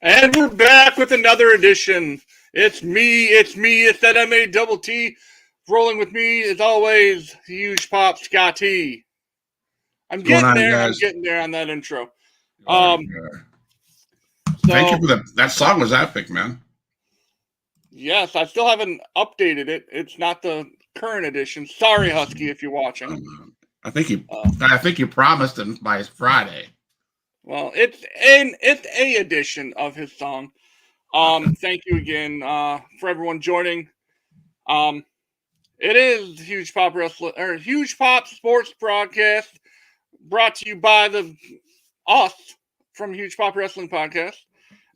And we're back with another edition. It's it's that M-A double T. Rolling with me, as always, Huge Pop Scotty. I'm What's going getting on, there. I'm guys? getting there on that intro. Thank you So, for that song was epic, man. yes, I still haven't updated it. It's not the current edition. Sorry, Husky, if you're watching. I think you promised him by Friday. Well, it's a edition of his song. Okay. Thank you again for everyone joining. It is Huge Pop Wrestling or Huge Pop Sports Broadcast, brought to you by us from Huge Pop Wrestling Podcast.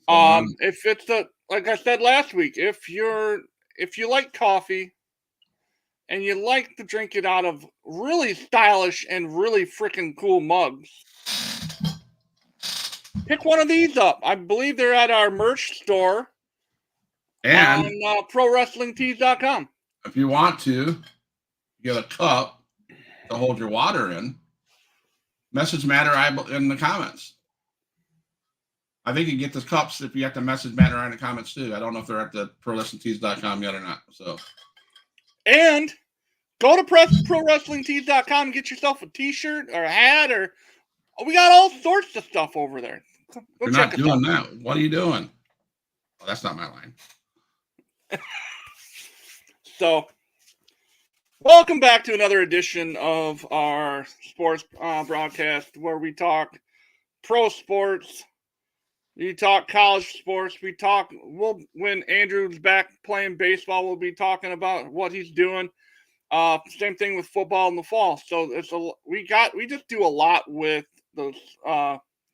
What's going on? If it's like I said last week, if you like coffee and you like to drink it out of really stylish and really freaking cool mugs, pick one of these up. I believe they're at our merch store And on ProWrestlingTees.com. if you want to get a cup to hold your water in, message Matter in the comments. I think you can get the cups if you have to message Matter in the comments too. I don't know if they're at the ProWrestlingTees.com yet or not. So, and go to ProWrestlingTees.com and get yourself a T-shirt or a hat, or we got all sorts of stuff over there. Go you're not doing that. What are you doing? Oh, that's not my line. So, welcome back to another edition of our sports broadcast, where we talk pro sports, we talk college sports, when Andrew's back playing baseball, we'll be talking about what he's doing. Same thing with football in the fall. So we just do a lot with the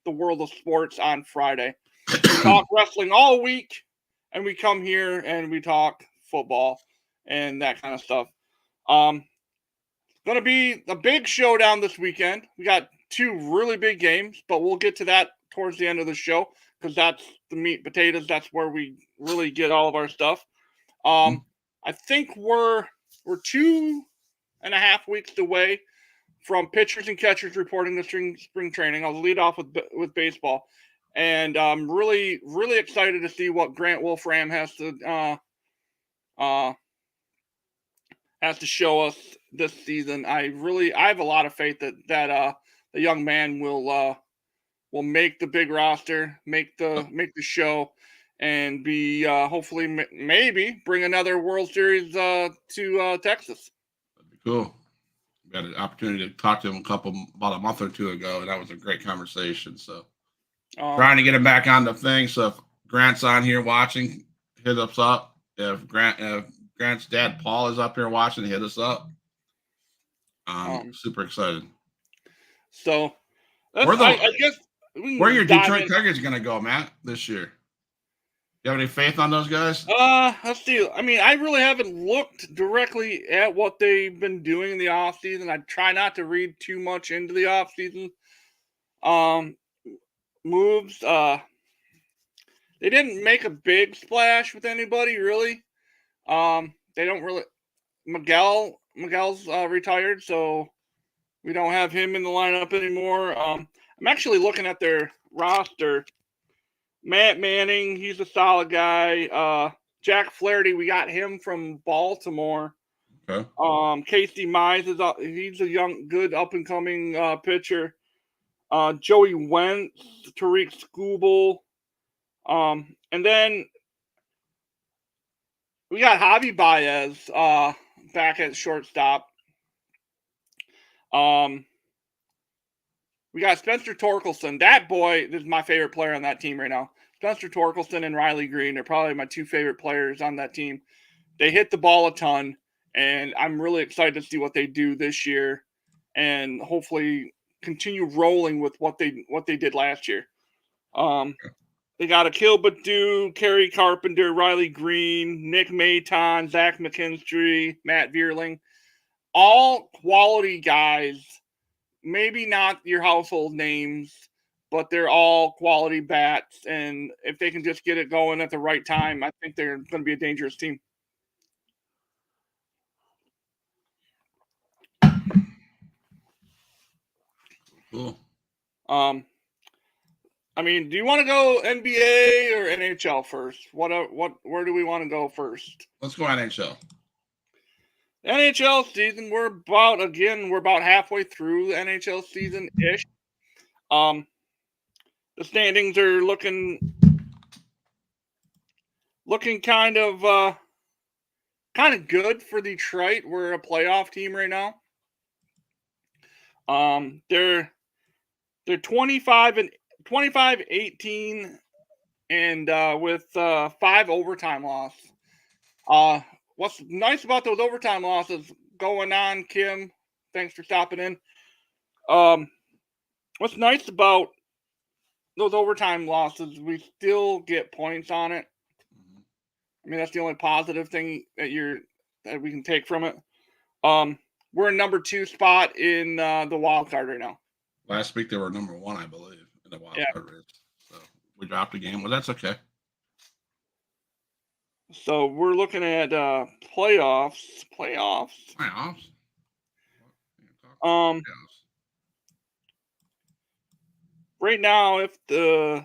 world of sports on Friday. We talk wrestling all week, and we come here and we talk football and that kind of stuff. Going to be a big showdown this weekend. We got two really big games, but we'll get to that towards the end of the show because that's the meat and potatoes. That's where we really get all of our stuff. I think we're 2.5 weeks away from pitchers and catchers reporting the spring training. I'll lead off with baseball, and I'm really excited to see what Grant Wolfram has to show us this season. I have a lot of faith that the young man will make the big roster, make the show, and be hopefully maybe bring another World Series to Texas. That'd be cool. We had an opportunity to talk to him about a month or two ago, and that was a great conversation. So trying to get him back on the thing. So if Grant's on here watching, hit us up. If Grant's dad Paul is up here watching, hit us up. Super excited. So I guess where are your Detroit Tigers going to go, Matt, this year? You have any faith on those guys? Let's see. I mean, I really haven't looked directly at what they've been doing in the offseason. I try not to read too much into the offseason moves. They didn't make a big splash with anybody, really. They don't really. Miguel's retired, so we don't have him in the lineup anymore. I'm actually looking at their roster. Matt Manning, he's a solid guy. Jack Flaherty, we got him from Baltimore. Okay. Casey Mize he's a young, good up and coming pitcher. Joey Wentz, Tariq Skubal, and then we got Javi Baez back at shortstop. We got Spencer Torkelson. That boy is my favorite player on that team right now. Spencer Torkelson and Riley Green are probably my two favorite players on that team. They hit the ball a ton, and I'm really excited to see what they do this year, and hopefully continue rolling with what they did last year. They got Akil Baddoo, Kerry Carpenter, Riley Green, Nick Maton, Zach McKinstry, Matt Vierling. All quality guys. Maybe not your household names, but they're all quality bats. And if they can just get it going at the right time, I think they're going to be a dangerous team. Cool. I mean, do you want to go NBA or NHL first? Where do we want to go first? Let's go NHL. NHL season. We're about halfway through the NHL season ish. The standings are looking kind of good for Detroit. We're a playoff team right now. They're 25-18 and with 5 overtime losses. What's nice about those overtime losses going on, Kim? Thanks for stopping in. What's nice about those overtime losses, we still get points on it. I mean, that's the only positive thing that we can take from it. We're in number 2 spot in the wild card right now. Last week they were number 1, I believe, in the wild card race. So we dropped a game. Well, that's okay. So we're looking at playoffs. Right now, if the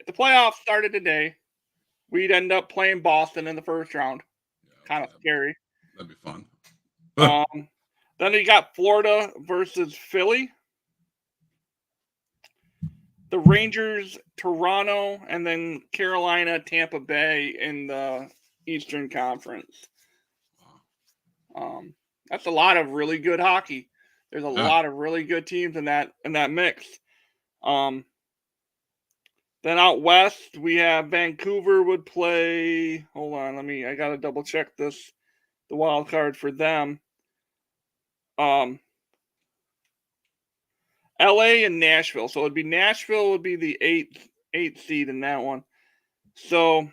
playoffs started today, we'd end up playing Boston in the first round. Kind of scary. That'd be fun. Then you got Florida versus Philly, the Rangers, Toronto, and then Carolina, Tampa Bay in the Eastern Conference. That's a lot of really good hockey. There's a lot of really good teams in that mix. Then out west, we have Vancouver would play. Hold on, I gotta double check the wild card for them. LA and Nashville. So Nashville would be the eighth seed in that one. So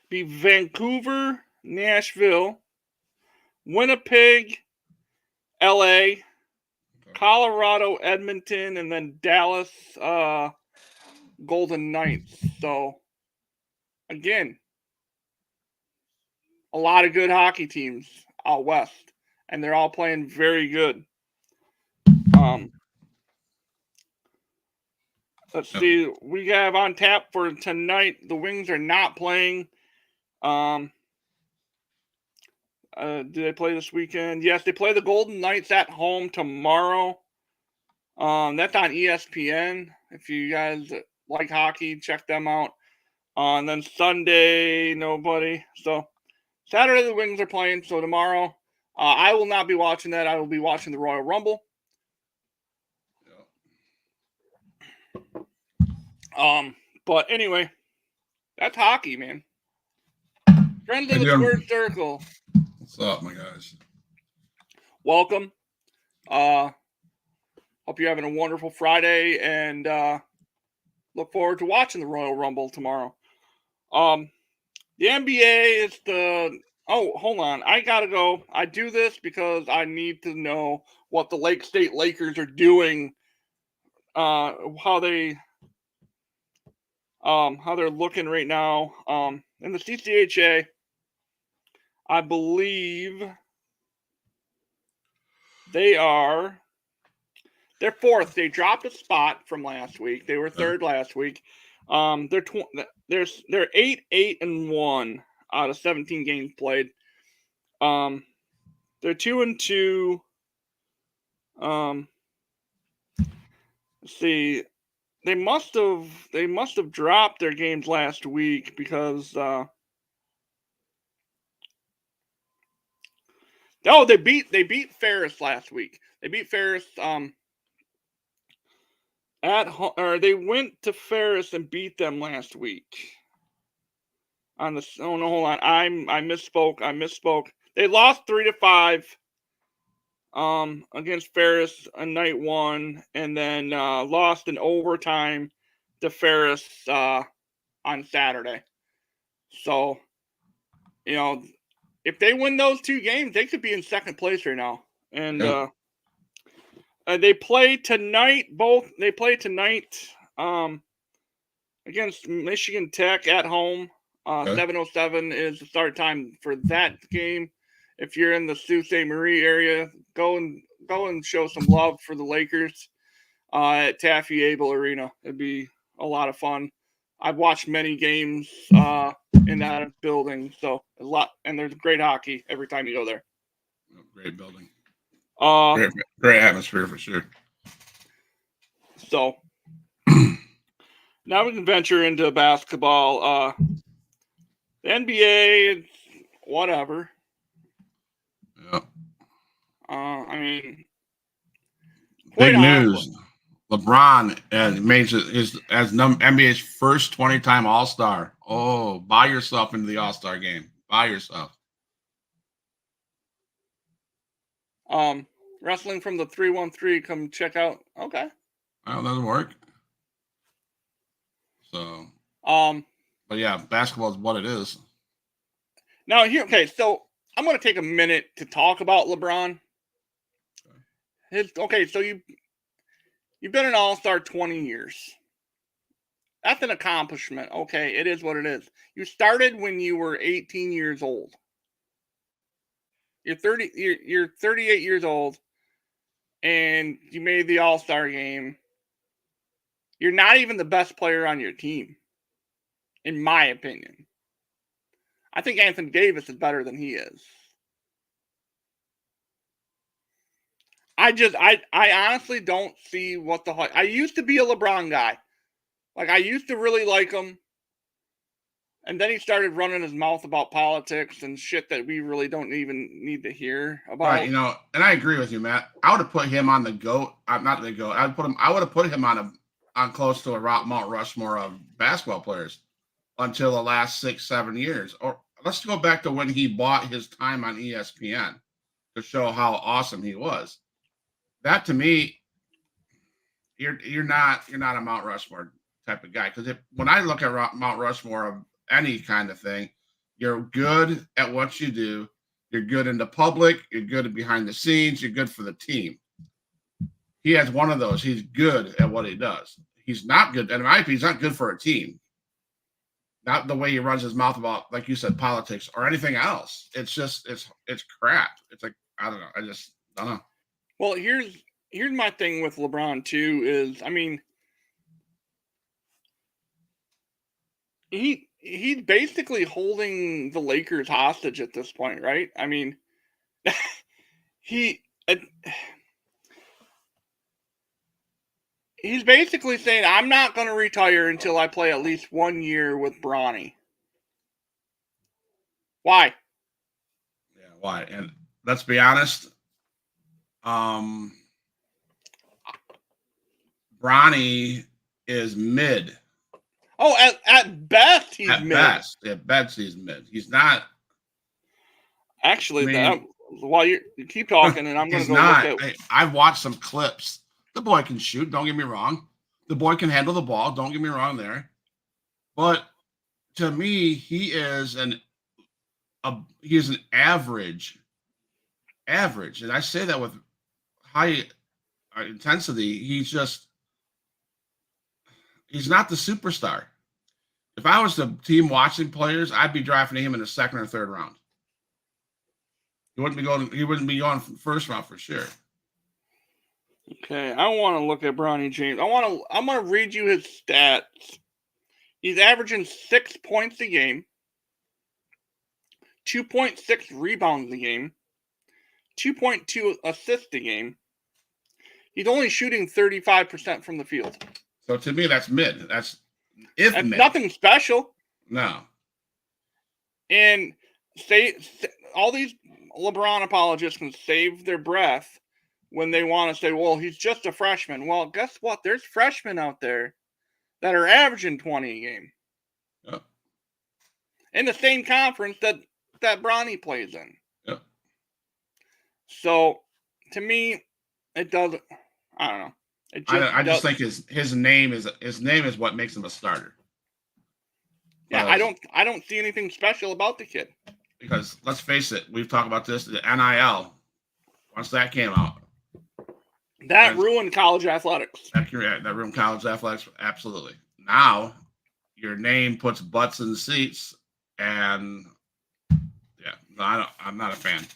be Vancouver, Nashville, Winnipeg, LA, Colorado, Edmonton, and then Dallas Golden Knights. So again, a lot of good hockey teams out west, and they're all playing very good. Let's see. We have on tap for tonight. The Wings are not playing. Do they play this weekend? Yes, they play the Golden Knights at home tomorrow. That's on ESPN. If you guys like hockey, check them out. And then Sunday, nobody. So Saturday, the Wings are playing. So tomorrow, I will not be watching that. I will be watching the Royal Rumble. But anyway, that's hocky, man. Friends of the Squared Circle. What's up, my guys? Welcome. Hope you're having a wonderful Friday, and look forward to watching the Royal Rumble tomorrow. The NBA is oh, hold on. I gotta go. I do this because I need to know what the Lake State Lakers are doing. How they're looking right now. In the CCHA, I believe they're 4th. They dropped a spot from last week. They were 3rd last week. They're 8-1 out of 17 games played. They're 2-2. Let's see. They must have dropped their games last week because they beat Ferris last week. They beat Ferris at home, or they went to Ferris and beat them last week. Hold on. I misspoke. They lost 3-5 against Ferris on night 1, and then lost in overtime to Ferris on Saturday. So, if they win those 2 games, they could be in 2nd place right now. And they play tonight. They play tonight against Michigan Tech at home. 7:07 is the start time for that game. If you're in the Sault Ste. Marie area, go and show some love for the Lakers. at Taffy Abel Arena. It'd be a lot of fun. I've watched many games in that building, so a lot, and there's great hockey every time you go there. Great building. Great atmosphere for sure. So now we can venture into basketball. The NBA, whatever. Yeah. I mean, big news. LeBron made his NBA's first 20-time All-Star. Oh, buy yourself into the All-Star game. Buy yourself. Wrestling from the 313. Come check out. Okay. Well, it doesn't work. So. But yeah, basketball is what it is. Now here, okay. So I'm going to take a minute to talk about LeBron. So you've been an All-Star 20 years. That's an accomplishment. Okay, it is what it is. You started when you were 18 years old. You're 38 years old, and you made the All-Star game. You're not even the best player on your team, in my opinion. I think Anthony Davis is better than he is. I honestly don't see what the hype. I used to be a LeBron guy. Like, I used to really like him. And then he started running his mouth about politics and shit that we really don't even need to hear about. Right, and I agree with you, Matt. I would have put him on the GOAT. Not the GOAT. I would have put him on close to a Mount Rushmore of basketball players until the last 6-7 years. Or let's go back to when he bought his time on ESPN to show how awesome he was. That to me, you're not a Mount Rushmore type of guy, because when I look at Mount Rushmore of any kind of thing, you're good at what you do, you're good in the public, you're good behind the scenes, you're good for the team. He has one of those. He's good at what he does. He's not good, and in my opinion, he's not good for a team. Not the way he runs his mouth about, like you said, politics or anything else. It's just it's crap. It's like, I don't know. I just don't know. Well, here's my thing with LeBron too. Is, I mean, he's basically holding the Lakers hostage at this point, right? I mean, he's basically saying, I'm not going to retire until I play at least 1 year with Bronny. Why? Yeah, why? And let's be honest, Bronny is mid. Oh, at best he's mid. At best he's mid. He's not. Actually, while you keep talking, and I'm going to go look at. I've watched some clips. The boy can shoot. Don't get me wrong. The boy can handle the ball. Don't get me wrong there. But to me, he is an average, and I say that with high intensity. He's not the superstar. If I was the team watching players, I'd be drafting him in the second or third round. He wouldn't be going first round for sure. Okay, I want to look at Bronny James. I'm gonna read you his stats. He's averaging 6 points a game, 2.6 rebounds a game, 2.2 assists a game. He's only shooting 35% from the field. So to me, that's mid. That's mid. Nothing special. No. And all these LeBron apologists can save their breath when they want to say, well, he's just a freshman. Well, guess what? There's freshmen out there that are averaging 20 a game. Yep. In the same conference that Bronny plays in. Yep. So, to me, it doesn't. I don't know. I just think his name is what makes him a starter. Yeah, I don't see anything special about the kid. Because let's face it, we've talked about this. The NIL, once that came out, that ruined college athletics. That ruined college athletics, absolutely. Now, your name puts butts in seats, and yeah, I'm not a fan.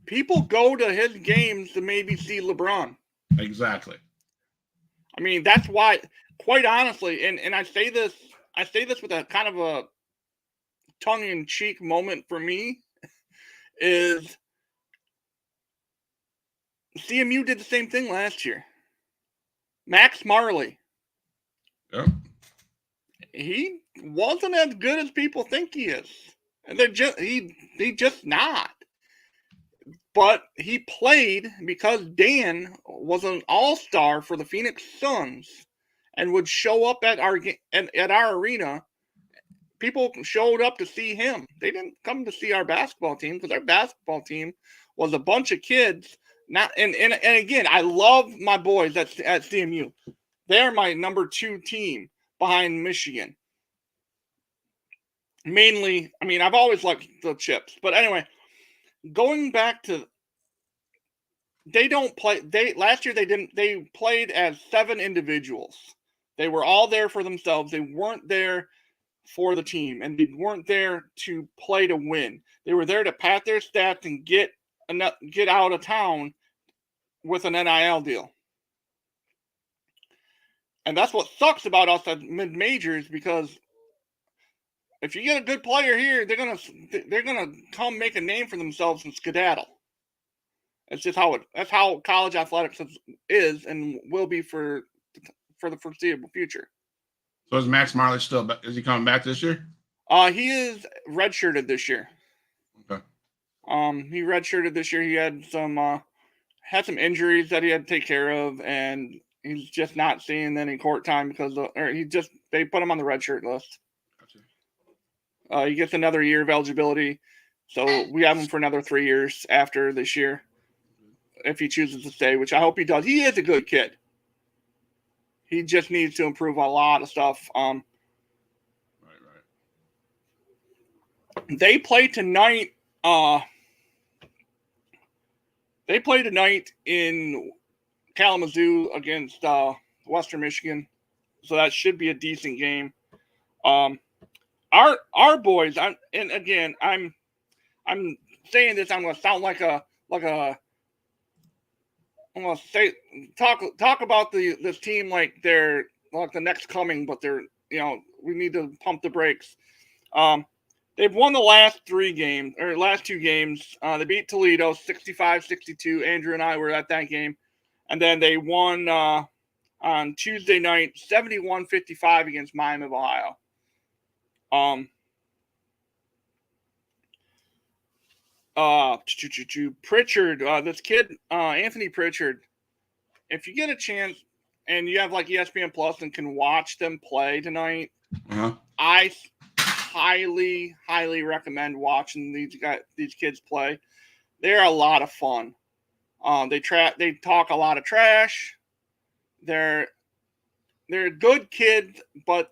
People go to his games to maybe see LeBron. Exactly. I mean, that's why, quite honestly, and I say this with a kind of a tongue-in-cheek moment for me, is CMU did the same thing last year. Max Marley. Yep. He wasn't as good as people think he is. And they're just he just not. But he played because Dan was an all-star for the Phoenix Suns and would show up at our arena. People showed up to see him. They didn't come to see our basketball team because our basketball team was a bunch of kids. Not and again, I love my boys at CMU. They're my number 2 team behind Michigan. Mainly, I mean, I've always liked the Chips, but anyway, going back to they don't play. Last year they played as 7 individuals. They were all there for themselves. They weren't there for the team, and they weren't there to play to win. They were there to pat their stats and get out of town with an NIL deal. And that's what sucks about us at mid-majors, because if you get a good player here, they're gonna come make a name for themselves and skedaddle. That's just that's how college athletics is and will be for the foreseeable future. So is Max Marley still? Is he coming back this year? He is redshirted this year. Okay. He redshirted this year. He had some injuries that he had to take care of, and he's just not seeing any court time because they put him on the redshirt list. Gotcha. He gets another year of eligibility, so we have him for another 3 years after this year, if he chooses to stay, which I hope he does. He is a good kid. He just needs to improve a lot of stuff. Right. They play tonight. They play tonight in Kalamazoo against Western Michigan, so that should be a decent game. Our boys. I'm saying this. I'm going to sound like a. I'm going to say talk about this team like they're like the next coming, but they're we need to pump the brakes. They've won the last 2 games. They beat Toledo 65-62. Andrew and I were at that game. And then they won on Tuesday night 71-55 against Miami of Ohio. Pritchard, this kid, Anthony Pritchard, if you get a chance and you have like ESPN Plus and can watch them play tonight, I highly recommend watching these kids play. They're a lot of fun. They talk a lot of trash. They're good kids, but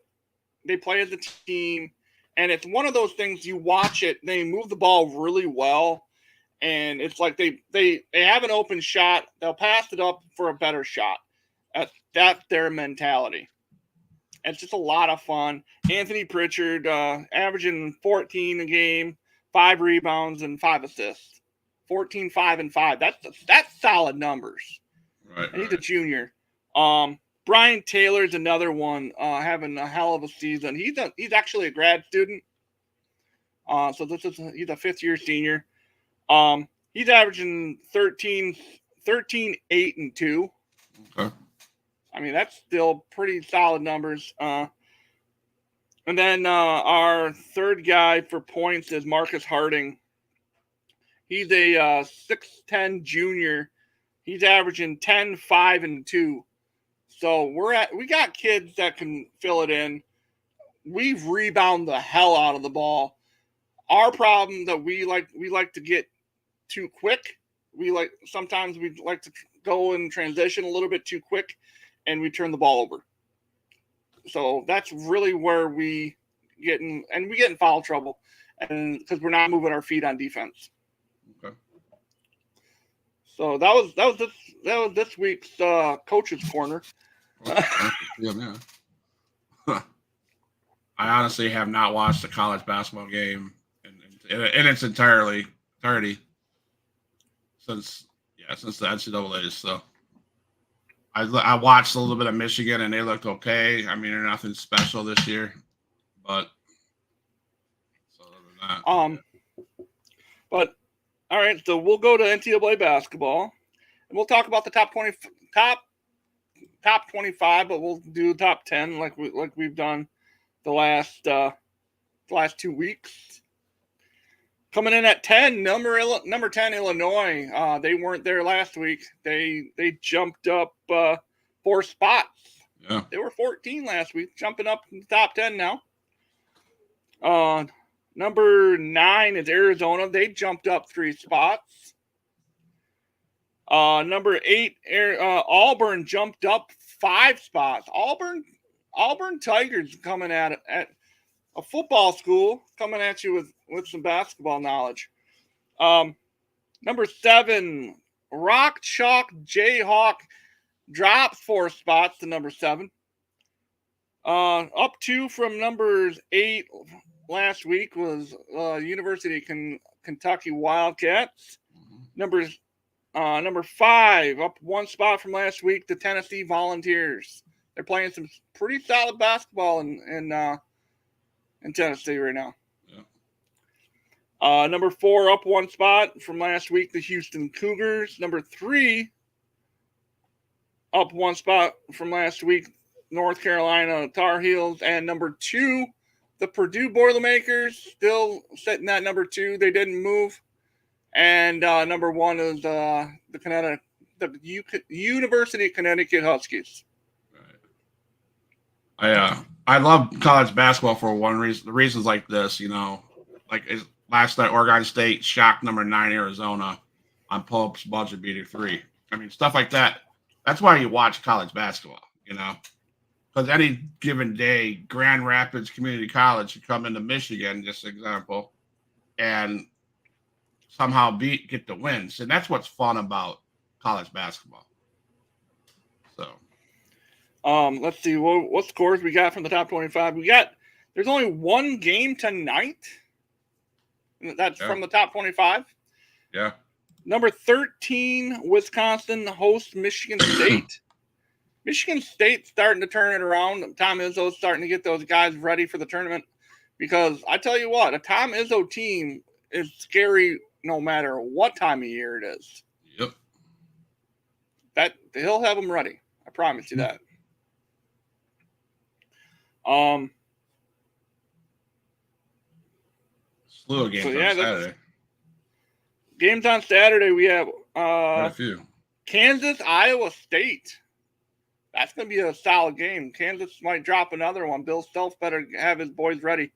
they play as a team, and it's one of those things you watch it. They move the ball really well, and it's like they have an open shot. They'll pass it up for a better shot. That's their mentality. It's just a lot of fun. Anthony Pritchard averaging 14 a game, 5 rebounds, and 5 assists. 14, 5, and 5. That's solid numbers. Right. And he's a junior. Brian Taylor's another one having a hell of a season. He's actually a grad student. So he's a 5th-year senior. He's averaging 13, 8, and 2. Okay. I mean, that's still pretty solid numbers. And then our third guy for points is Marcus Harding. He's a 6'10" junior. He's averaging 10, 5, and 2. So we got kids that can fill it in. We rebound the hell out of the ball. Our problem that we like to get too quick. Sometimes we like to go and transition a little bit too quick, and we turn the ball over. So that's really where we get in foul trouble, and because we're not moving our feet on defense. Okay. So that was this week's coach's corner. Yeah. I honestly have not watched a college basketball game in its entirety since the NCAAs. So I watched a little bit of Michigan, and they looked okay. I mean, they're nothing special this year, but other than that, But all right, so we'll go to NCAA basketball, and we'll talk about the top 25, but we'll do top 10 like we've done the last 2 weeks. Coming in at 10, number 10 Illinois. They weren't there last week. They jumped up 4 spots. Yeah. They were 14 last week, jumping up in the top 10 now. Number 9 is Arizona. They jumped up 3 spots. Number 8, Auburn jumped up 5 spots. Auburn Tigers coming at a football school, coming at you with some basketball knowledge. Number 7, Rock Chalk Jayhawk drops 4 spots to number 7. Up 2 from numbers 8 last week was University of Kentucky Wildcats. Number 5, up 1 spot from last week, the Tennessee Volunteers. They're playing some pretty solid basketball in Tennessee right now. Yeah. Number 4, up 1 spot from last week, the Houston Cougars. Number 3, up 1 spot from last week, North Carolina Tar Heels. And number 2, the Purdue Boilermakers, still sitting at number 2. They didn't move. And number 1 is the University of Connecticut Huskies. Right. I love college basketball for one reason. The reasons like this, like last night, Oregon State shocked number 9 Arizona on Pope's buzzer beater 3. I mean, stuff like that. That's why you watch college basketball, because any given day, Grand Rapids Community College should come into Michigan, just an example, and somehow get the wins. And that's what's fun about college basketball. So, let's see what scores we got from the top 25. There's only 1 game tonight. That's from the top 25. Yeah. Number 13, Wisconsin hosts Michigan State. Michigan State's starting to turn it around. Tom Izzo's starting to get those guys ready for the tournament, because I tell you what, a Tom Izzo team is scary no matter what time of year it is. Yep. That he'll have them ready. I promise you that. Slew of games on Saturday. Games on Saturday, we have a few. Kansas, Iowa State. That's going to be a solid game. Kansas might drop another one. Bill Self better have his boys ready.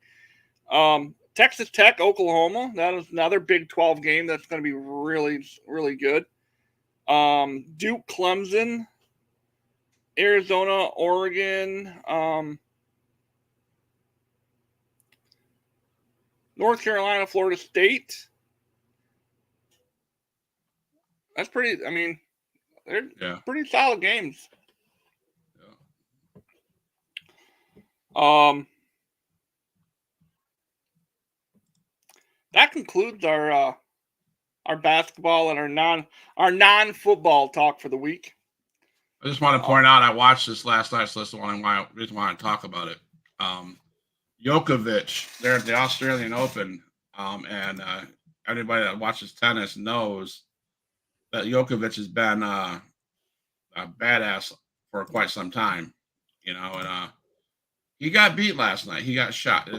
Texas Tech, Oklahoma. That is another Big 12 game that's going to be really, really good. Duke, Clemson, Arizona, Oregon, North Carolina, Florida State. That's pretty, I mean, they're pretty solid games. Yeah. That concludes our basketball and our non-football talk for the week. I just want to point out, I watched this last night, so that's the reason why I talk about it. Djokovic, they're at the Australian Open, and anybody that watches tennis knows that Djokovic has been a badass for quite some time, and he got beat last night. He got shot.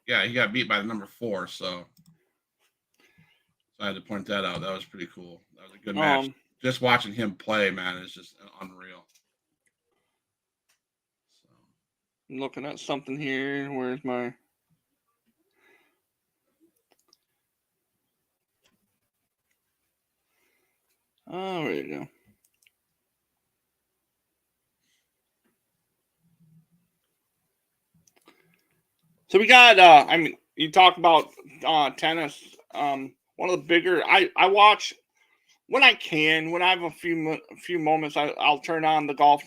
He got beat by the number 4, so I had to point that out. That was pretty cool. That was a good match. Just watching him play, man, is just unreal. So. I'm looking at something here. Where's my... Oh, there you go. So we got, you talk about tennis. One of the bigger, I watch when I can, when I have a few moments, I'll turn on the golf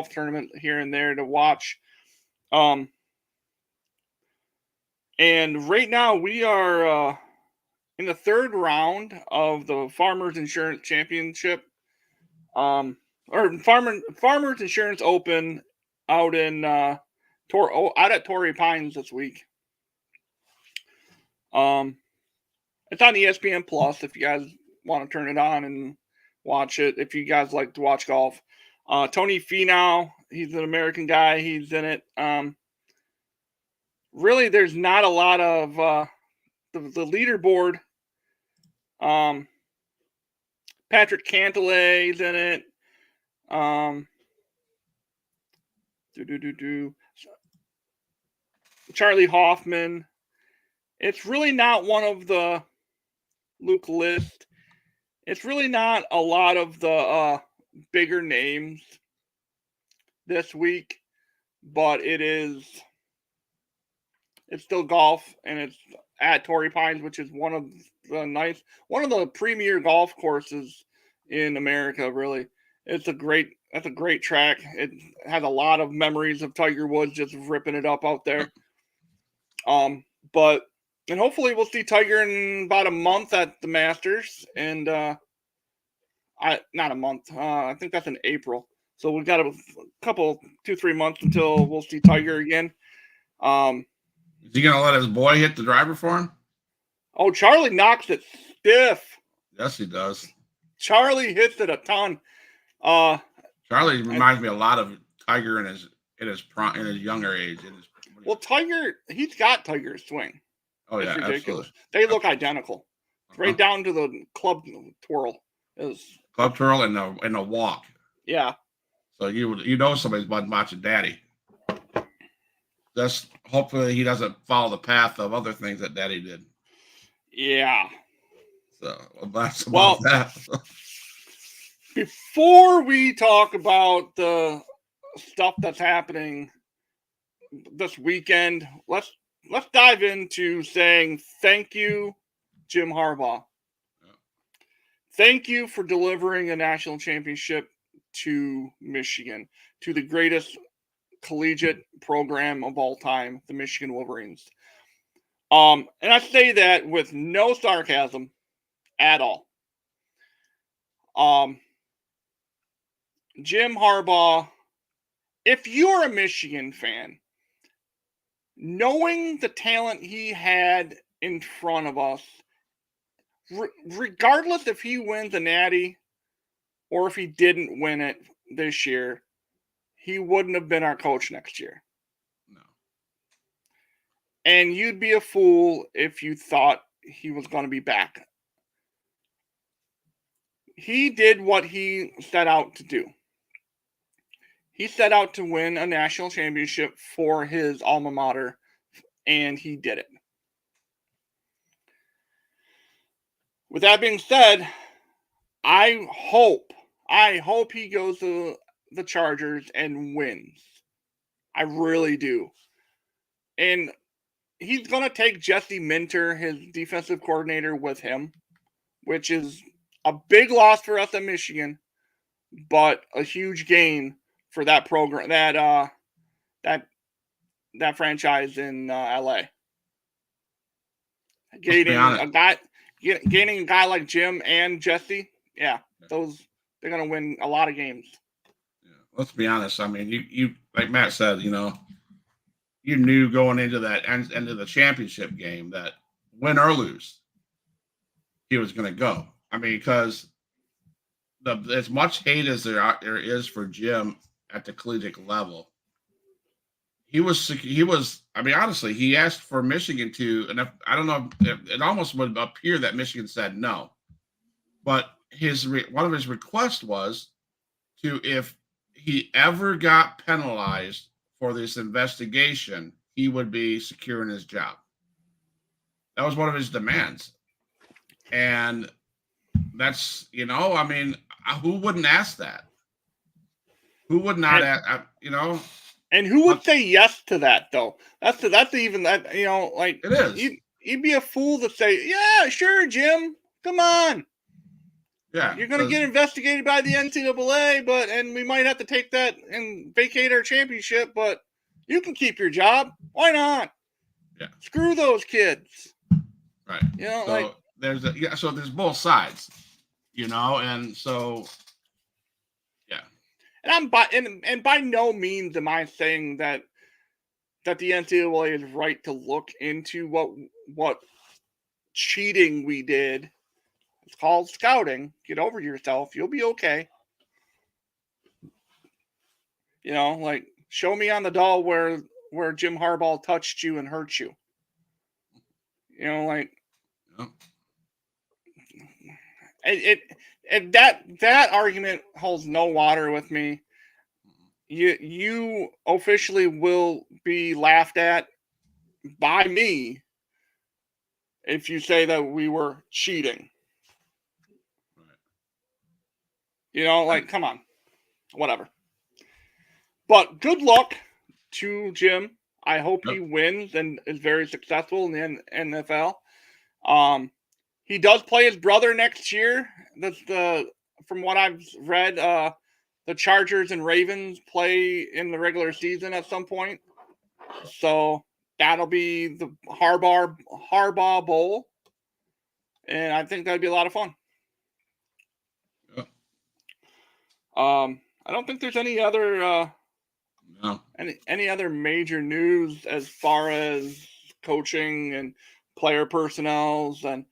tournament here and there to watch. And right now we are in the 3rd round of the Farmers Insurance Championship. or Farmers Insurance Open out in out at Torrey Pines this week. It's on ESPN Plus if you guys want to turn it on and watch it. If you guys like to watch golf, Tony Finau, he's an American guy. He's in it. Really, there's not a lot of the leaderboard. Patrick Cantlay in it. Charlie Hoffman. It's really not one of the Luke List. It's really not a lot of the bigger names this week, but it's still golf, and it's at Torrey Pines, which is one of the premier golf courses in America. Really, that's a great track. It has a lot of memories of Tiger Woods just ripping it up out there. And hopefully we'll see Tiger in about a month at the Masters, and not a month. I think that's in April. So we've got a couple, 2-3 months until we'll see Tiger again. Is he gonna let his boy hit the driver for him? Oh, Charlie knocks it stiff. Yes, he does. Charlie hits it a ton. Charlie reminds me a lot of Tiger in his younger age. Tiger, he's got Tiger's swing. Oh, yeah, it's ridiculous. Absolutely. They look identical, right down to the club twirl. Club twirl and the walk. Yeah. So you know somebody's watching Daddy. Just hopefully he doesn't follow the path of other things that Daddy did. Yeah. So that's about that. Before we talk about the stuff that's happening this weekend, let's dive into saying thank you, Jim Harbaugh. Yeah. Thank you for delivering a national championship to Michigan, to the greatest collegiate program of all time, the Michigan Wolverines. And I say that with no sarcasm at all. Jim Harbaugh, if you're a Michigan fan, knowing the talent he had in front of us, regardless if he wins a natty or if he didn't win it this year, he wouldn't have been our coach next year. No. And you'd be a fool if you thought he was going to be back. He did what he set out to do. He set out to win a national championship for his alma mater, and he did it. With that being said, I hope he goes to the Chargers and wins. I really do. And he's going to take Jesse Minter, his defensive coordinator, with him, which is a big loss for us at Michigan, but a huge gain for that program, that franchise in LA. Gaining a guy like Jim and Jesse, they're gonna win a lot of games. Yeah, let's be honest. I mean, you like Matt said, you knew going into that end of the championship game that win or lose, he was going to go. I mean, because as much hate as there is for Jim at the collegiate level, he was. I mean, honestly, he asked for Michigan to, and I don't know, it almost would appear that Michigan said no, but one of his requests was to, if he ever got penalized for this investigation, he would be securing his job. That was one of his demands, and that's I mean, who wouldn't ask that? Who would not ask? And who would say yes to that, though? That's even that, like, it is. You'd be a fool to say, yeah, sure, Jim, come on. Yeah, you're going to get investigated by the NCAA, and we might have to take that and vacate our championship, but you can keep your job. Why not? Yeah. Screw those kids. Right. So there's both sides, and so, yeah. And by no means am I saying that the NCAA is right to look into what cheating we did. It's called scouting. Get over yourself. You'll be okay. You know, like show me on the doll where Jim Harbaugh touched you and hurt you. You know, like that argument holds no water with me. You officially will be laughed at by me if you say that we were cheating. You know, like, come on. Whatever. But good luck to Jim. I hope he wins and is very successful in the NFL. He does play his brother next year. That's from what I've read, the Chargers and Ravens play in the regular season at some point. So that'll be the Harbaugh Bowl. And I think that'd be a lot of fun. Yeah. I don't think there's any other any other major news as far as coaching and player personnels and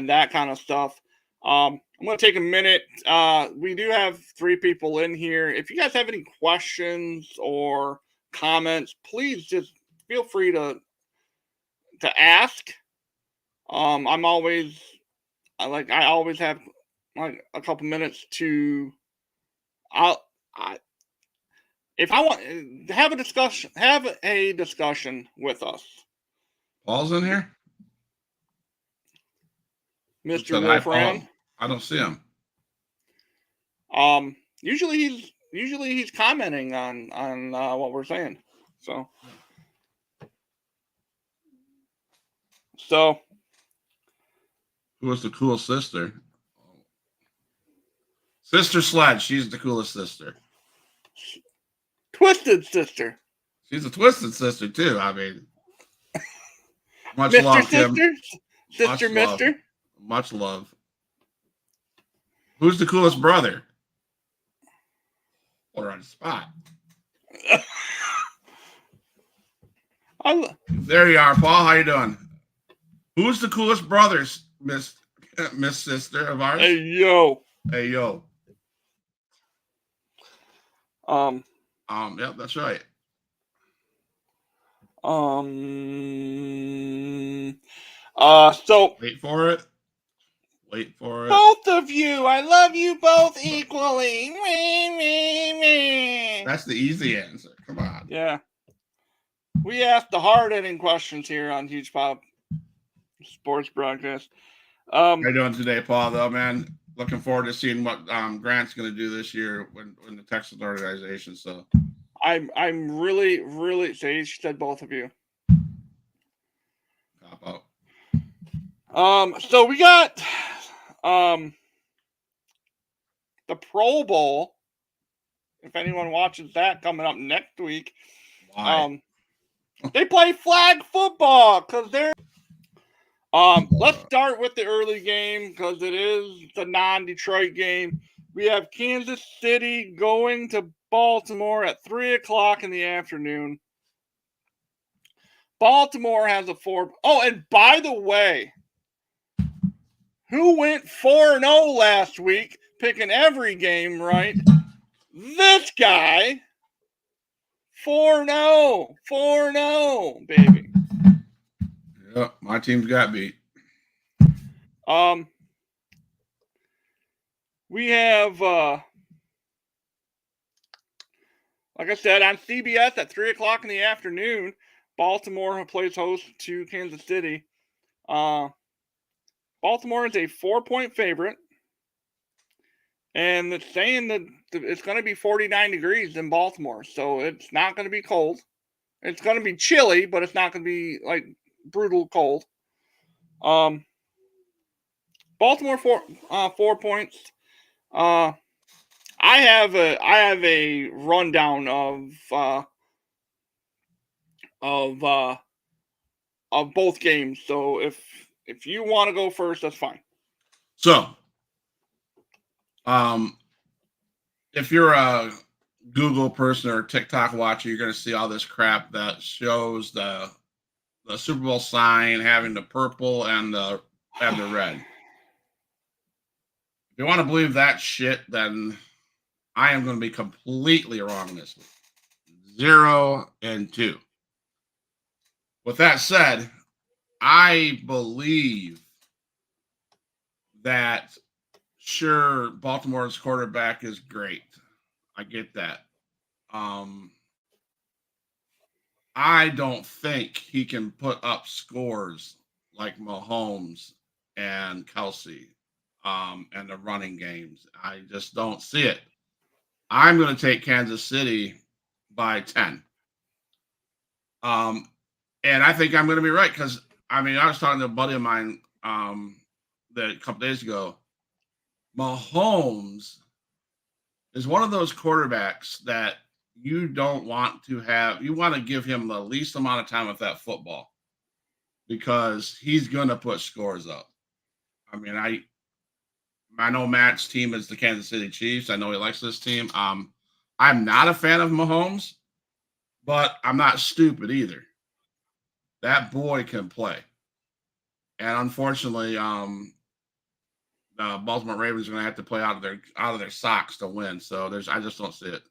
that kind of stuff. I'm going to take a minute. We do have 3 people in here. If you guys have any questions or comments, please just feel free to ask. I always have like a couple minutes to. If I want to have a discussion with us. Paul's in here. Mr. Wolfram. I don't see him. Usually he's commenting on what we're saying. So who was the coolest sister? Sister Sledge. She's the coolest sister. Twisted sister. She's a twisted sister too. I mean, much Mr. love, Sister? Tim. Sister, much Mister. Love. Much love. Who's the coolest brother? Put her on the spot. There you are, Paul. How you doing? Who's the coolest brothers, Miss Sister of ours? Hey yo. Hey yo. Yep, that's right. So wait for it. Both of you. I love you both equally. That's the easy answer. Come on. Yeah. We asked the hard-hitting questions here on Huge Pop Sports Broadcast. How you doing today, Paul, though, man? Looking forward to seeing what Grant's going to do this year when the Texas organization. So I'm really she said both of you. Cop out. So we got the Pro Bowl. If anyone watches that coming up next week. Why? They play flag football because they're. Let's start with the early game because it is the non-Detroit game. We have Kansas City going to Baltimore at 3:00 in the afternoon. Baltimore has a 4. Oh, and by the way, who went 4-0 last week, picking every game right? This guy. 4-0. 4-0, baby. Yep, my team's got beat. We have, like I said, on CBS at 3:00 in the afternoon, Baltimore plays host to Kansas City. Baltimore is a 4-point favorite. And it's saying that it's going to be 49 degrees in Baltimore. So it's not going to be cold. It's going to be chilly, but it's not going to be like brutal cold. Baltimore 4 points. I have a rundown of both games. So if you want to go first, that's fine. So, if you're a Google person or TikTok watcher, you're going to see all this crap that shows the Super Bowl sign having the purple and the red. If you want to believe that shit, then I am going to be completely wrong this week. 0-2. With that said, I believe that sure, Baltimore's quarterback is great. I get that. I don't think he can put up scores like Mahomes and Kelsey and the running games. I just don't see it. I'm going to take Kansas City by 10. And I think I'm going to be right because, I mean, I was talking to a buddy of mine that a couple days ago. Mahomes is one of those quarterbacks that you don't want to have. You want to give him the least amount of time with that football because he's going to put scores up. I mean, I know Matt's team is the Kansas City Chiefs. I know he likes this team. I'm not a fan of Mahomes, but I'm not stupid either. That boy can play. And unfortunately, the Baltimore Ravens are going to have to play out of their socks to win. So I just don't see it.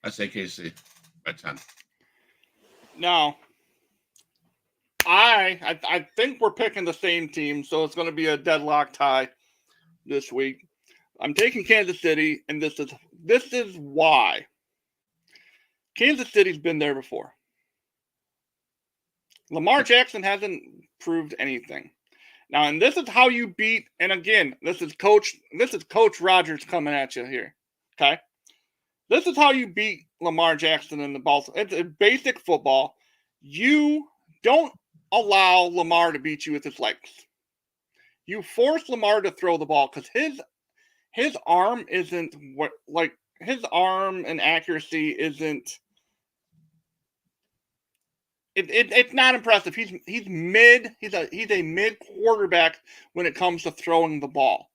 I say KC by 10. No. I think we're picking the same team, so it's going to be a deadlock tie this week. I'm taking Kansas City, and this is why. Kansas City's been there before. Lamar Jackson hasn't proved anything. Now, and this is how you beat, and again, this is Coach Rodgers coming at you here. Okay? This is how you beat Lamar Jackson in the ball. It's basic football. You don't allow Lamar to beat you with his legs. You force Lamar to throw the ball because his arm isn't his arm and accuracy isn't. It's not impressive. He's mid. He's a mid quarterback when it comes to throwing the ball.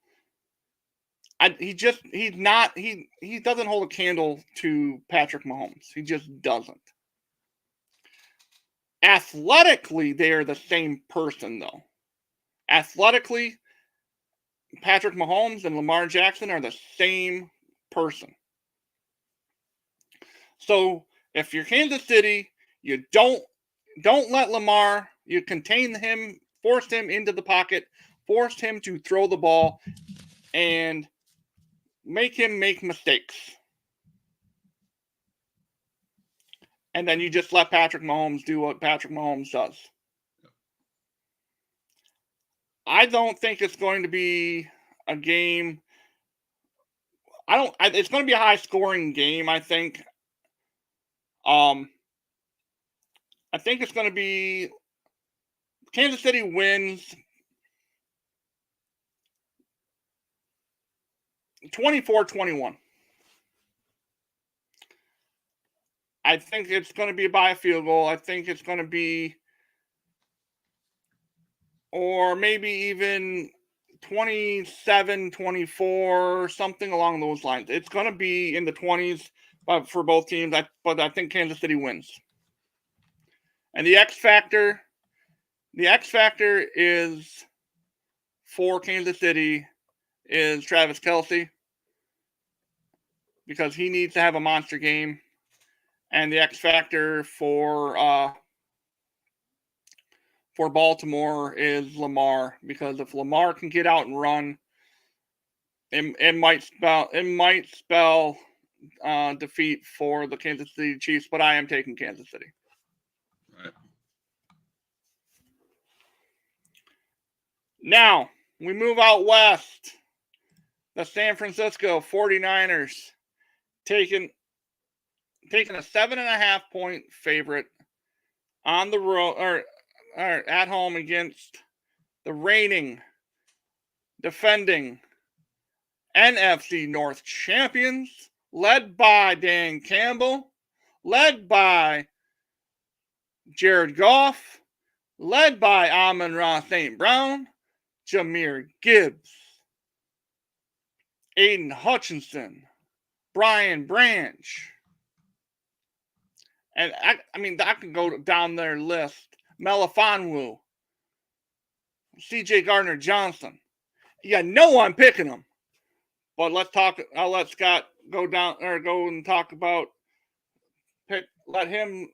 He doesn't hold a candle to Patrick Mahomes. He just doesn't. Athletically, they are the same person, though. Athletically, Patrick Mahomes and Lamar Jackson are the same person. So if you're Kansas City, you don't let Lamar, you contain him, forced him into the pocket, forced him to throw the ball, and make him make mistakes. And then you just let Patrick Mahomes do what Patrick Mahomes does. I don't think it's going to be a game. It's going to be a high-scoring game, I think. I think it's going to be Kansas City wins 24-21. I think it's going to be by a field goal. I think it's going to be, or maybe even 27-24, something along those lines. It's going to be in the 20s for both teams, but I think Kansas City wins. And the X factor is for Kansas City is Travis Kelce, because he needs to have a monster game. And the X factor for Baltimore is Lamar, because if Lamar can get out and run, it might spell defeat for the Kansas City Chiefs. But I am taking Kansas City. Right. Now we move out west. The San Francisco 49ers taking a 7.5 point favorite on the road or at home against the reigning, defending NFC North champions, led by Dan Campbell, led by Jared Goff, led by Amon-Ra St. Brown, Jahmyr Gibbs, Aiden Hutchinson, Brian Branch, And I mean, I can go down their list. Melifonwu, C.J. Gardner-Johnson. Yeah, no, I'm picking them. But let's talk. I'll let Scott go and talk about let him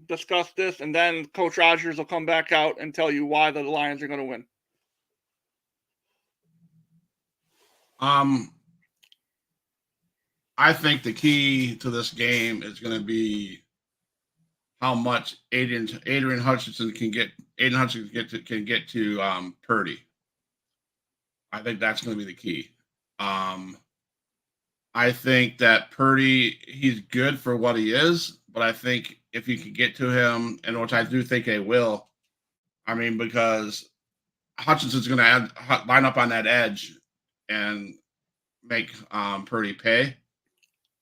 discuss this, and then Coach Rogers will come back out and tell you why the Lions are going to win. I think the key to this game is going to be how much Aiden Hutchinson can get to Purdy. I think that's going to be the key. I think that Purdy, he's good for what he is, but I think if you can get to him, and which I do think they will, I mean, because Hutchinson's going to line up on that edge and make Purdy pay.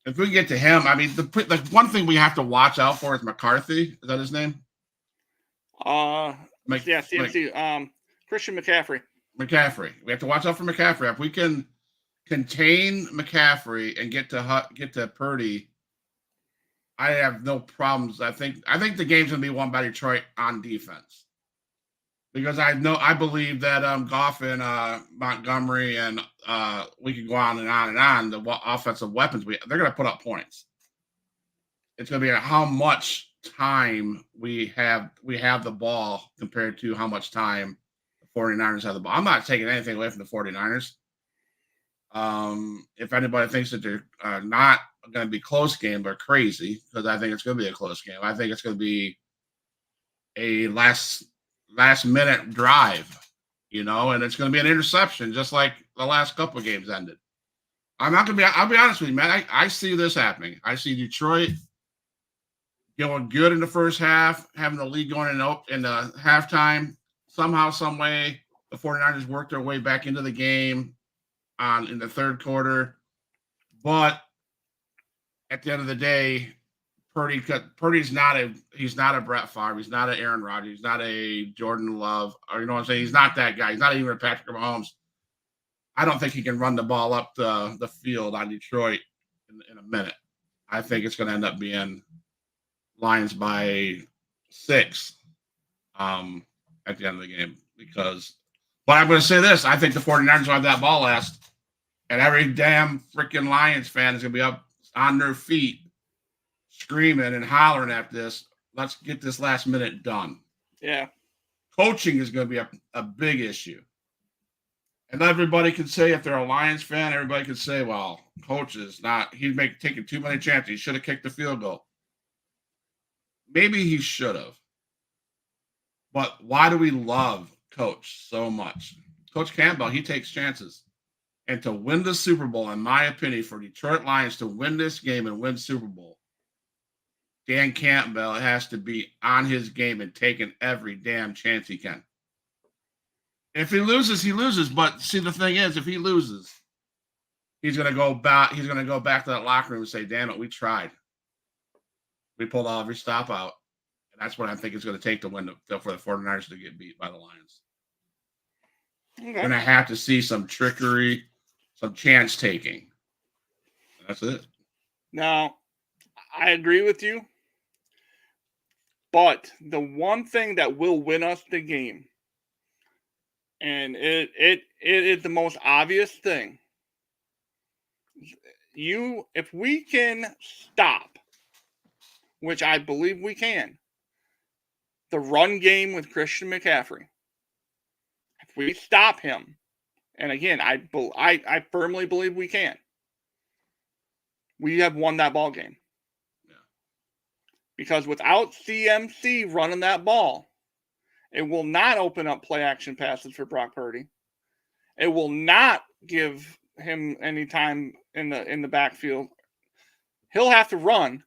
If we get to him, I mean, the one thing we have to watch out for is McCarthy. Is that his name? CMC. Christian McCaffrey. McCaffrey. We have to watch out for McCaffrey. If we can contain McCaffrey and get to Purdy, I have no problems. I think the game's gonna be won by Detroit on defense, because I believe that Goff and Montgomery and we could go on and on and on. The offensive weapons they're gonna put up points. It's gonna be how much time we have the ball compared to how much time the 49ers have the ball. I'm not taking anything away from the 49ers. If anybody thinks that they're not going to be close game, they're crazy, because I think it's going to be a close game. I think it's going to be a last minute drive, and it's going to be an interception, just like the last couple of games ended. I'll be honest with you, man. I see this happening. I see Detroit going good in the first half, having the lead going in the halftime. Somehow, some way, the 49ers work their way back into the game in the third quarter. But at the end of the day, Purdy's not a Brett Favre. He's not an Aaron Rodgers. He's not a Jordan Love. Or you know what I'm saying? He's not that guy. He's not even a Patrick Mahomes. I don't think he can run the ball up the field on Detroit in a minute. I think it's going to end up being Lions by 6 at the end of the game. But I'm going to say this. I think the 49ers will have that ball last. And every damn freaking Lions fan is going to be up on their feet screaming and hollering at this. Let's get this last minute done. Yeah. Coaching is going to be a big issue. And everybody can say, if they're a Lions fan, everybody can say, well, coach is not, he's taking too many chances. He should have kicked the field goal. Maybe he should have. But why do we love Coach so much? Coach Campbell, he takes chances. And to win the Super Bowl, in my opinion, for Detroit Lions to win this game and win Super Bowl, Dan Campbell has to be on his game and taking every damn chance he can. If he loses, he loses. But see, the thing is, if he loses, he's going to go back. He's going to go back to that locker room and say, "Damn it, we tried. We pulled all every stop out." And that's what I think it's going to take to win for the 49ers to get beat by the Lions. Okay. You're going to have to see some trickery, some chance taking. That's it. Now, I agree with you. But the one thing that will win us the game, and it is the most obvious thing, if we can stop, which I believe we can, the run game with Christian McCaffrey. If we stop him, and again, I firmly believe we can, we have won that ball game. Yeah. Because without CMC running that ball, it will not open up play action passes for Brock Purdy. It will not give him any time in the backfield. He'll have to run.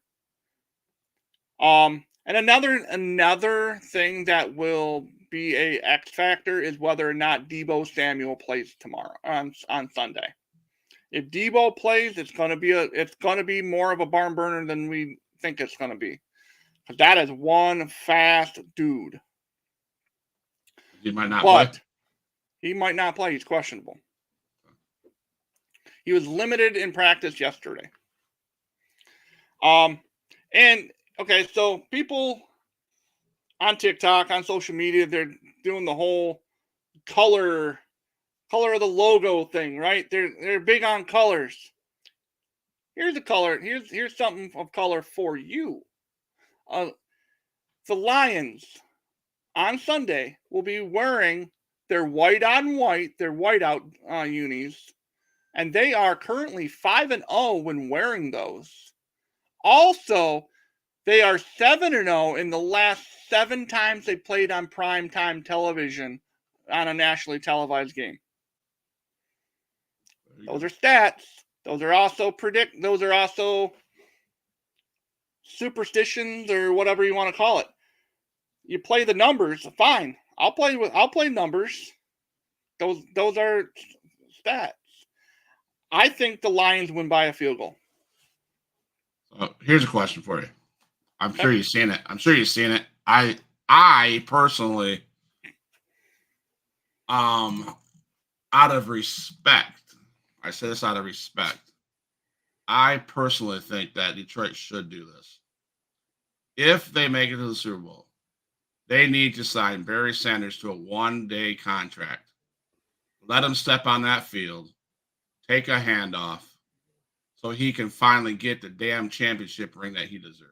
And another thing that will be a X factor is whether or not Deebo Samuel plays tomorrow on Sunday. If Deebo plays, it's going to be more of a barn burner than we think it's going to be. Because that is one fast dude. He might not play. He might not play. He's questionable. He was limited in practice yesterday. And okay, so people on TikTok, on social media, they're doing the whole color of the logo thing, right? They're big on colors. Here's a color. Here's something of color for you. Uh, the Lions on Sunday will be wearing their white on white, their whiteout unis, and they are currently 5-0 when wearing those. Also, they are 7-0 in the last 7 times they played on primetime television on a nationally televised game. Those are stats. Those are also superstitions or whatever you want to call it. You play the numbers, fine. I'll play numbers. Those are stats. I think the Lions win by a field goal. Here's a question for you. I'm sure you've seen it. I personally, out of respect, I say this out of respect, I personally think that Detroit should do this. If they make it to the Super Bowl, they need to sign Barry Sanders to a 1-day contract. Let him step on that field, take a handoff, so he can finally get the damn championship ring that he deserves.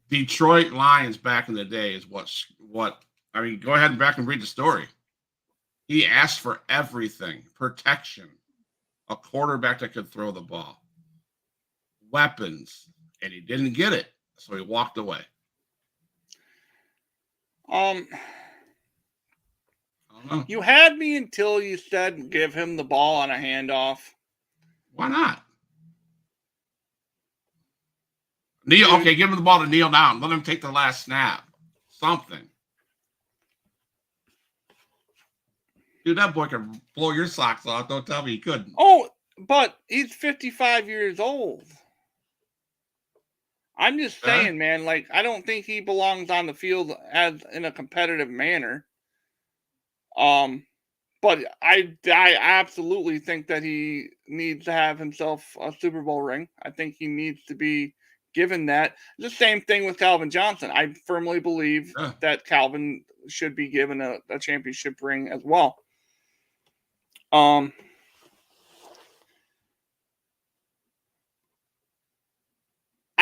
Detroit Lions back in the day is what I mean, go ahead and back and read the story. He asked for everything: protection, a quarterback that could throw the ball, weapons, and he didn't get it, so he walked away. I don't know. You had me until you said give him the ball on a handoff. Why not? Okay, give him the ball to kneel down. Let him take the last snap. Something. Dude, that boy can blow your socks off. Don't tell me he couldn't. Oh, but he's 55 years old. I'm just saying, man, like, I don't think he belongs on the field as in a competitive manner. But I absolutely think that he needs to have himself a Super Bowl ring. I think he needs to be given that. The same thing with Calvin Johnson. I firmly believe that Calvin should be given a championship ring as well. I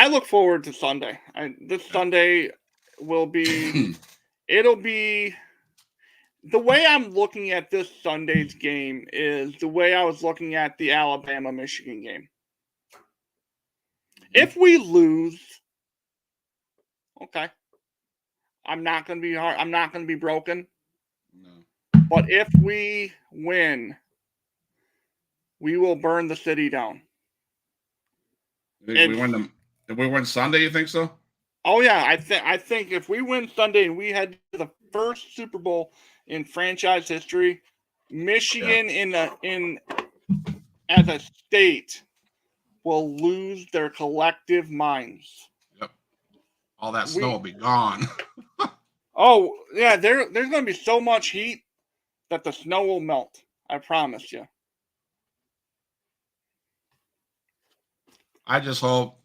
look forward to Sunday. This Sunday will be, it'll be, the way I'm looking at this Sunday's game is the way I was looking at the Alabama-Michigan game. If we lose, okay, I'm not going to be hard. I'm not going to be broken. No. But if we win, we will burn the city down. Did we win Sunday? You think so? Oh yeah, I think if we win Sunday and we head to the first Super Bowl in franchise history, Michigan in as a state will lose their collective minds. Yep. All that snow will be gone. Oh yeah, there's going to be so much heat that the snow will melt. I promise you. I just hope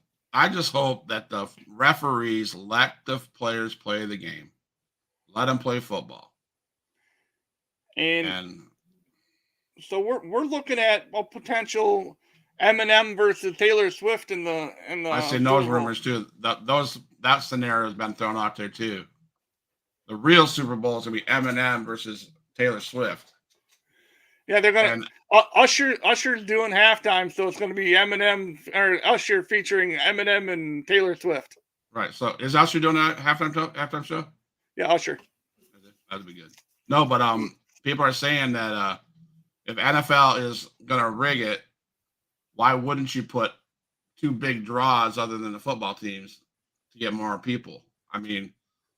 that the referees let the players play the game. Let them play football. And so we're looking at a potential Eminem versus Taylor Swift in the. I see those rumors too. That scenario has been thrown out there too. The real Super Bowl is gonna be Eminem versus Taylor Swift. Yeah, they're gonna Usher's doing halftime, so it's gonna be Eminem or Usher featuring Eminem and Taylor Swift. Right. So is Usher doing a halftime show? Yeah, Usher. That'd be good. No, but people are saying that if NFL is gonna rig it, why wouldn't you put 2 big draws other than the football teams to get more people? I mean,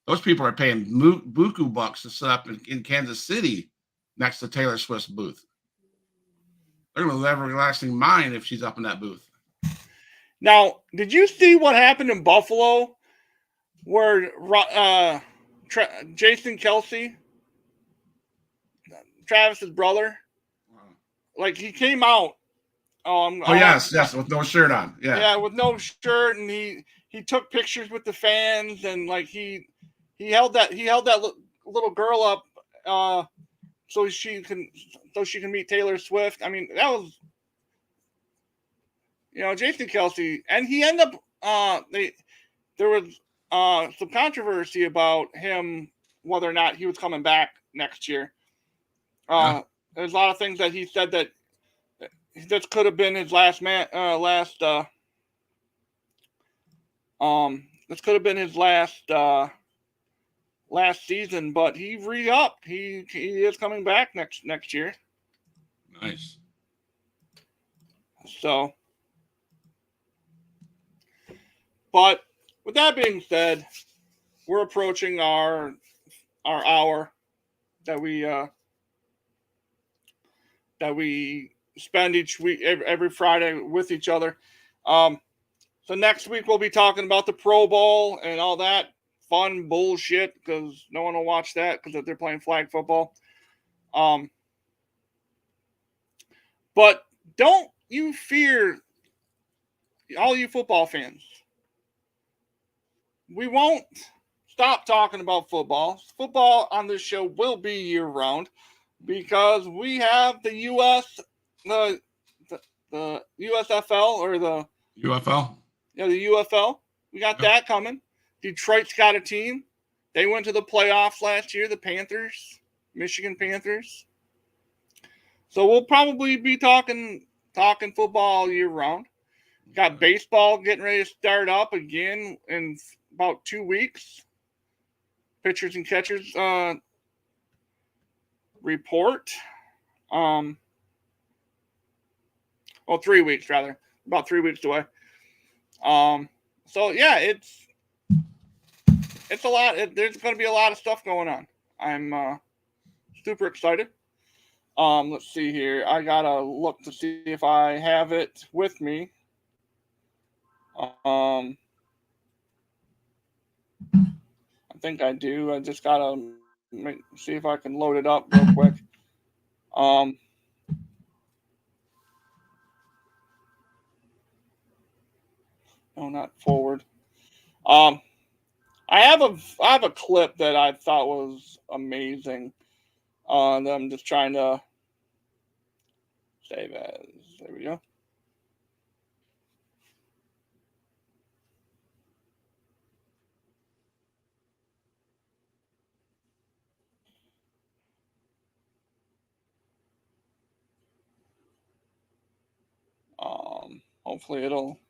those people are paying buku bucks to set up in Kansas City next to Taylor Swift's booth. They're going to have everlasting mind if she's up in that booth. Now, did you see what happened in Buffalo where Jason Kelce, Travis's brother, like he came out Yes, with no shirt on. Yeah, with no shirt, and he took pictures with the fans, and like he held that little girl up so she can meet Taylor Swift. I mean, that was, Jason Kelce, and he ended up there was some controversy about him, whether or not he was coming back next year. There's a lot of things that he said that this could have been his last this could have been his last season, but he re-upped. He is coming back next year. Nice. So, but with that being said, we're approaching our hour that we spend each week, every Friday with each other. So next week we'll be talking about the Pro Bowl and all that fun bullshit, because no one will watch that because they're playing flag football. But don't you fear, all you football fans. We won't stop talking about football. Football on this show will be year round because we have the the USFL, or the UFL. Yeah, the UFL. We got that coming. Detroit's got a team. They went to the playoffs last year, the Panthers, Michigan Panthers. So we'll probably be talking football all year round. Got baseball getting ready to start up again in about 2 weeks. Pitchers and catchers report. 3 weeks rather. About 3 weeks away. So yeah, it's a lot. There's going to be a lot of stuff going on. I'm super excited. Let's see here. I gotta look to see if I have it with me. I think I do. I just gotta see if I can load it up real quick. No, not forward. I have a clip that I thought was amazing. That I'm just trying to save as. There we go. Hopefully it'll.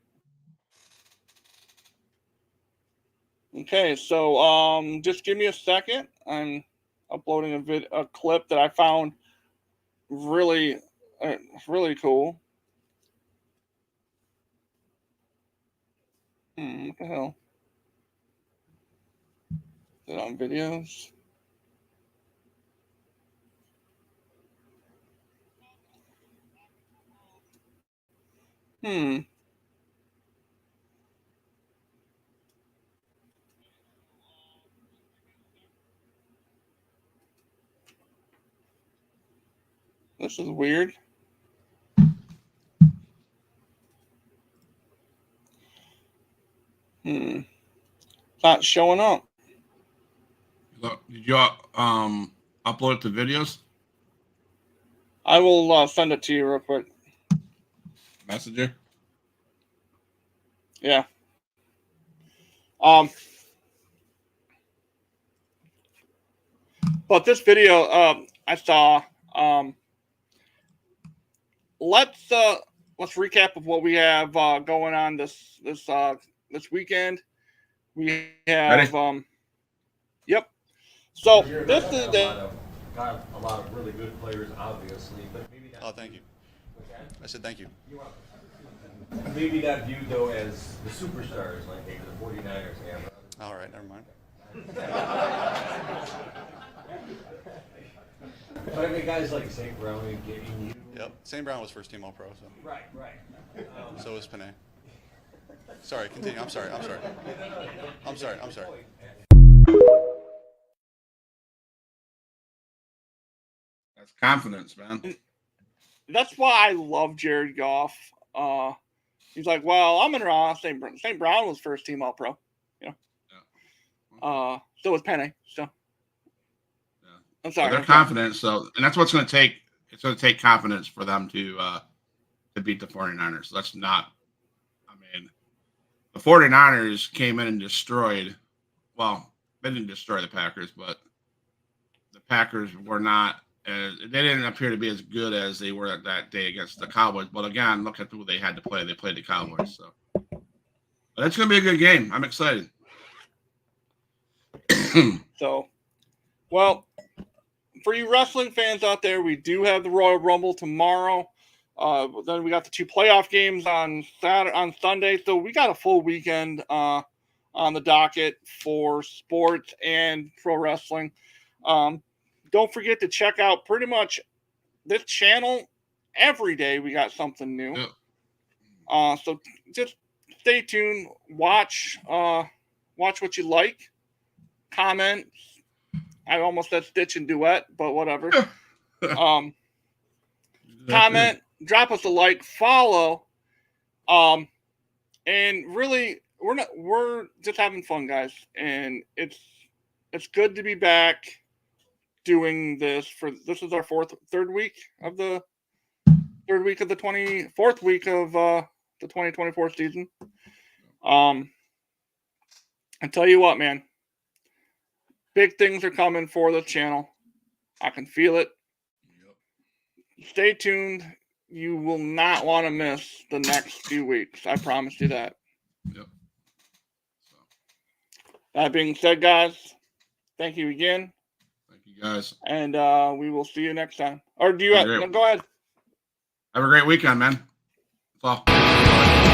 Okay, so just give me a second. I'm uploading a clip that I found really cool. What the hell? Is it on videos? This is weird. It's not showing up. Did you upload it to videos? I will send it to you real quick. Messenger? Yeah. But this video I saw. Let's recap of what we have going on this weekend. We have yep. So this is got a lot of really good players, obviously, but maybe not. Oh, thank you. I said thank you. Maybe not viewed though as the superstars like maybe the 49ers have. All right, never mind. But I mean, guys like St. Brown and getting you. Yep, St. Brown was first team All Pro, so. Right. So was Panay. Sorry, continue. I'm sorry. That's confidence, man. that's why I love Jared Goff. He's like, well, I'm in Ross. St. Brown was first team All Pro. You know. So was Penny. So. I'm sorry. So they're confident. So, and that's what's going to take. It's going to take confidence for them to beat the 49ers. So that's not. I mean, the 49ers came in and destroyed. Well, they didn't destroy the Packers, but the Packers were not. They didn't appear to be as good as they were that day against the Cowboys. But again, look at who they had to play. They played the Cowboys. So, but it's going to be a good game. I'm excited. So, well. For you wrestling fans out there, we do have the Royal Rumble tomorrow. Then we got the 2 playoff games on Sunday. So we got a full weekend on the docket for sports and pro wrestling. Don't forget to check out pretty much this channel every day. We got something new. So just stay tuned. Watch what you like. Comment. I almost said Stitch and Duet, but whatever. Comment, drop us a like, follow. And really, we're just having fun, guys. And it's good to be back doing this. This is our third week of the 24th week of the 2024 season. I tell you what, man. Big things are coming for the channel. I can feel it. Yep. Stay tuned. You will not want to miss the next few weeks. I promise you that. Yep. So. That being said, guys, thank you again. Thank you, guys. And we will see you next time. Or do you go ahead? Have a great weekend, man. That's all.